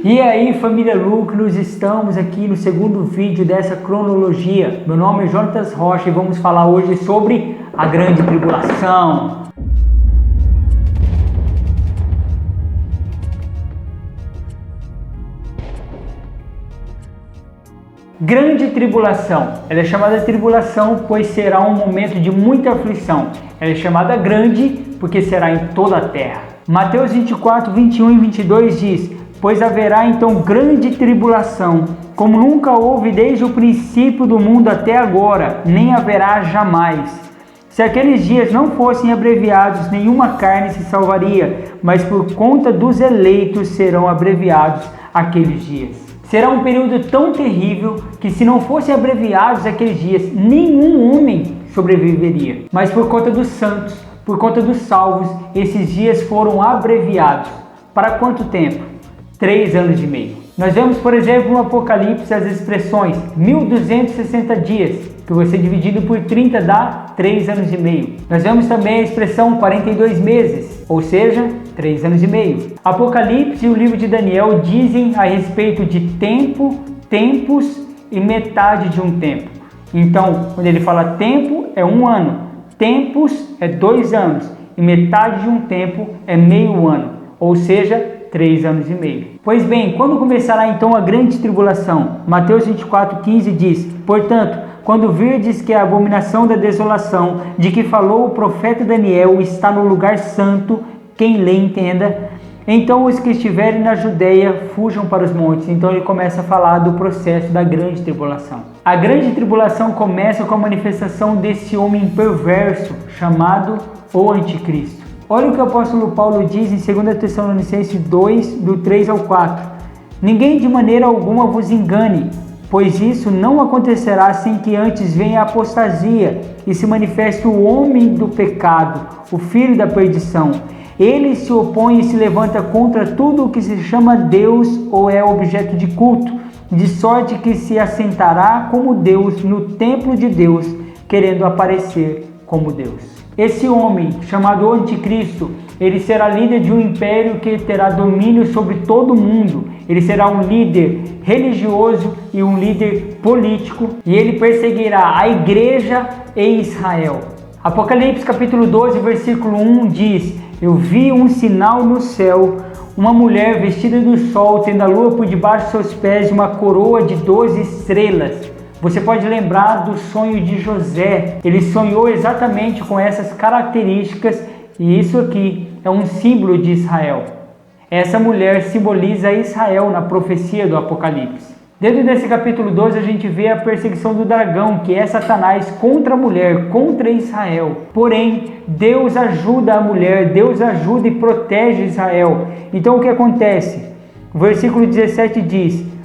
E aí, família Lucros, estamos aqui no segundo vídeo dessa cronologia. Meu nome é Jonatas Rocha e vamos falar hoje sobre a Grande Tribulação. Grande Tribulação. Ela é chamada tribulação pois será um momento de muita aflição. Ela é chamada grande porque será em toda a terra. Mateus 24, 21 e 22 diz: pois haverá então grande tribulação, como nunca houve desde o princípio do mundo até agora, nem haverá jamais. Se aqueles dias não fossem abreviados, nenhuma carne se salvaria, mas por conta dos eleitos serão abreviados aqueles dias. Será um período tão terrível que, se não fossem abreviados aqueles dias, nenhum homem sobreviveria. Mas por conta dos santos, por conta dos salvos, esses dias foram abreviados. Para quanto tempo? 3 anos e meio. Nós vemos, por exemplo, no Apocalipse as expressões 1260 dias, que você dividido por 30 dá 3 anos e meio. Nós vemos também a expressão 42 meses, ou seja, 3 anos e meio. Apocalipse e o livro de Daniel dizem a respeito de tempo, tempos e metade de um tempo. Então, quando ele fala tempo, é 1 ano, tempos é 2 anos e metade de um tempo é meio ano, ou seja, 3 anos e meio. Pois bem, quando começará então a grande tribulação? Mateus 24:15 diz: portanto, quando virdes que a abominação da desolação, de que falou o profeta Daniel, está no lugar santo, quem lê entenda, então os que estiverem na Judeia fujam para os montes. Então ele começa a falar do processo da grande tribulação. A grande tribulação começa com a manifestação desse homem perverso, chamado o Anticristo. Olha o que o apóstolo Paulo diz em 2 Tessalonicenses 2, do 3 ao 4. Ninguém de maneira alguma vos engane, pois isso não acontecerá sem que antes venha a apostasia e se manifeste o homem do pecado, o filho da perdição. Ele se opõe e se levanta contra tudo o que se chama Deus ou é objeto de culto, de sorte que se assentará como Deus no templo de Deus, querendo aparecer como Deus. Esse homem, chamado Anticristo, ele será líder de um império que terá domínio sobre todo o mundo. Ele será um líder religioso e um líder político, e ele perseguirá a igreja e Israel. Apocalipse capítulo 12, versículo 1 diz: eu vi um sinal no céu, uma mulher vestida do sol, tendo a lua por debaixo de seus pés e uma coroa de 12 estrelas. Você pode lembrar do sonho de José. Ele sonhou exatamente com essas características e isso aqui é um símbolo de Israel. Essa mulher simboliza Israel na profecia do Apocalipse. Dentro desse capítulo 12 a gente vê a perseguição do dragão, que é Satanás contra a mulher, contra Israel. Porém, Deus ajuda a mulher, Deus ajuda e protege Israel. Então o que acontece? O versículo 17 diz: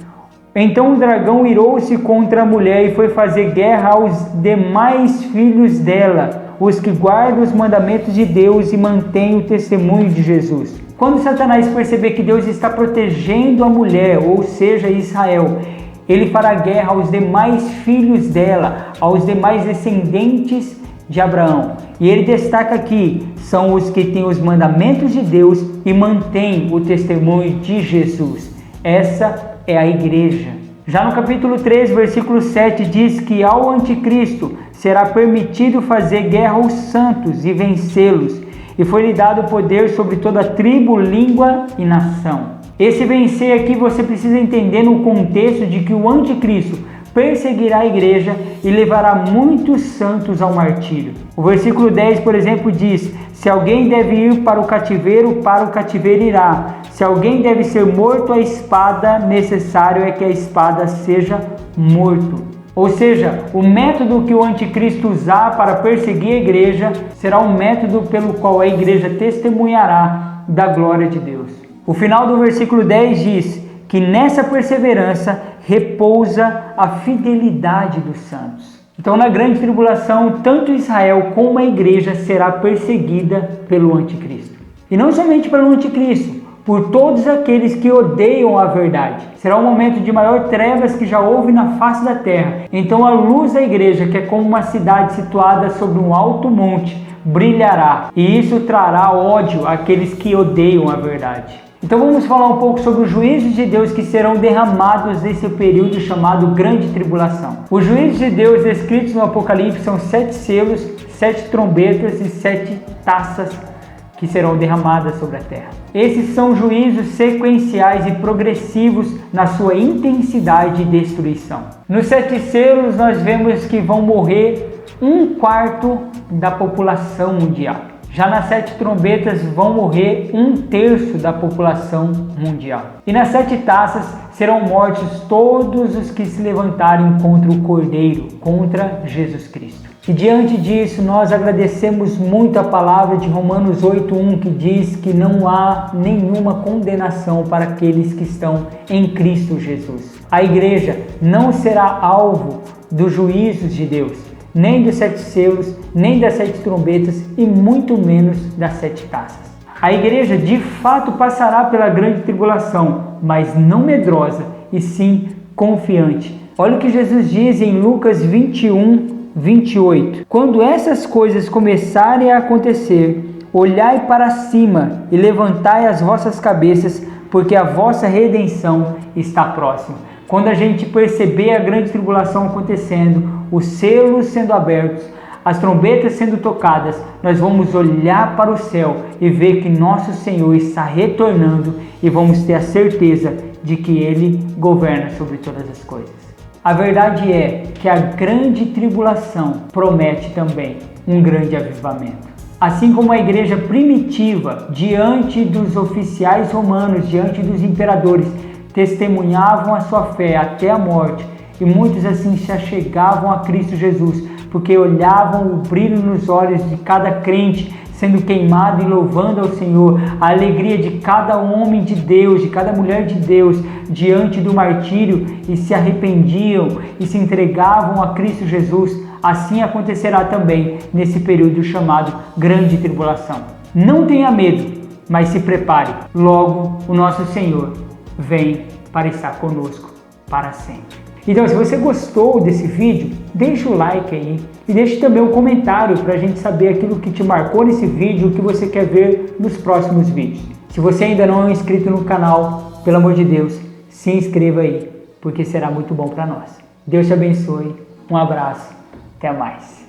então o dragão irou-se contra a mulher e foi fazer guerra aos demais filhos dela, os que guardam os mandamentos de Deus e mantêm o testemunho de Jesus. Quando Satanás perceber que Deus está protegendo a mulher, ou seja, Israel, ele fará guerra aos demais filhos dela, aos demais descendentes de Abraão. E ele destaca aqui, são os que têm os mandamentos de Deus e mantêm o testemunho de Jesus. Essa é a igreja. Já no capítulo 3, versículo 7, diz que ao Anticristo será permitido fazer guerra aos santos e vencê-los, e foi-lhe dado poder sobre toda tribo, língua e nação. Esse vencer aqui você precisa entender no contexto de que o Anticristo perseguirá a igreja e levará muitos santos ao martírio. O versículo 10, por exemplo, diz: se alguém deve ir para o cativeiro irá. Se alguém deve ser morto à espada, necessário é que a espada seja morto. Ou seja, o método que o Anticristo usar para perseguir a igreja será um método pelo qual a igreja testemunhará da glória de Deus. O final do versículo 10 diz que nessa perseverança repousa a fidelidade dos santos. Então, na grande tribulação, tanto Israel como a igreja será perseguida pelo Anticristo. E não somente pelo Anticristo, por todos aqueles que odeiam a verdade. Será um momento de maior trevas que já houve na face da terra. Então a luz da igreja, que é como uma cidade situada sobre um alto monte, brilhará. E isso trará ódio àqueles que odeiam a verdade. Então vamos falar um pouco sobre os juízos de Deus que serão derramados nesse período chamado Grande Tribulação. Os juízos de Deus descritos no Apocalipse são 7 selos, 7 trombetas e 7 taças que serão derramadas sobre a terra. Esses são juízos sequenciais e progressivos na sua intensidade e destruição. Nos 7 selos nós vemos que vão morrer 1/4 da população mundial. Já nas 7 trombetas vão morrer 1/3 da população mundial. E nas 7 taças serão mortos todos os que se levantarem contra o Cordeiro, contra Jesus Cristo. E diante disso nós agradecemos muito a palavra de Romanos 8:1 que diz que não há nenhuma condenação para aqueles que estão em Cristo Jesus. A igreja não será alvo dos juízos de Deus, nem dos 7 selos, nem das 7 trombetas e muito menos das 7 taças. A igreja de fato passará pela grande tribulação, mas não medrosa, e sim confiante. Olha o que Jesus diz em Lucas 21:28. Quando essas coisas começarem a acontecer, olhai para cima e levantai as vossas cabeças, porque a vossa redenção está próxima. Quando a gente perceber a grande tribulação acontecendo, os selos sendo abertos, as trombetas sendo tocadas, nós vamos olhar para o céu e ver que nosso Senhor está retornando e vamos ter a certeza de que Ele governa sobre todas as coisas. A verdade é que a grande tribulação promete também um grande avivamento. Assim como a igreja primitiva, diante dos oficiais romanos, diante dos imperadores, testemunhavam a sua fé até a morte, e muitos assim se achegavam a Cristo Jesus, porque olhavam o brilho nos olhos de cada crente sendo queimado e louvando ao Senhor, a alegria de cada homem de Deus, de cada mulher de Deus, diante do martírio, e se arrependiam e se entregavam a Cristo Jesus. Assim acontecerá também nesse período chamado Grande Tribulação. Não tenha medo, mas se prepare. Logo, o nosso Senhor vem para estar conosco para sempre. Então, se você gostou desse vídeo, deixa o like aí e deixe também um comentário para a gente saber aquilo que te marcou nesse vídeo, o que você quer ver nos próximos vídeos. Se você ainda não é inscrito no canal, pelo amor de Deus, se inscreva aí, porque será muito bom para nós. Deus te abençoe, um abraço, até mais.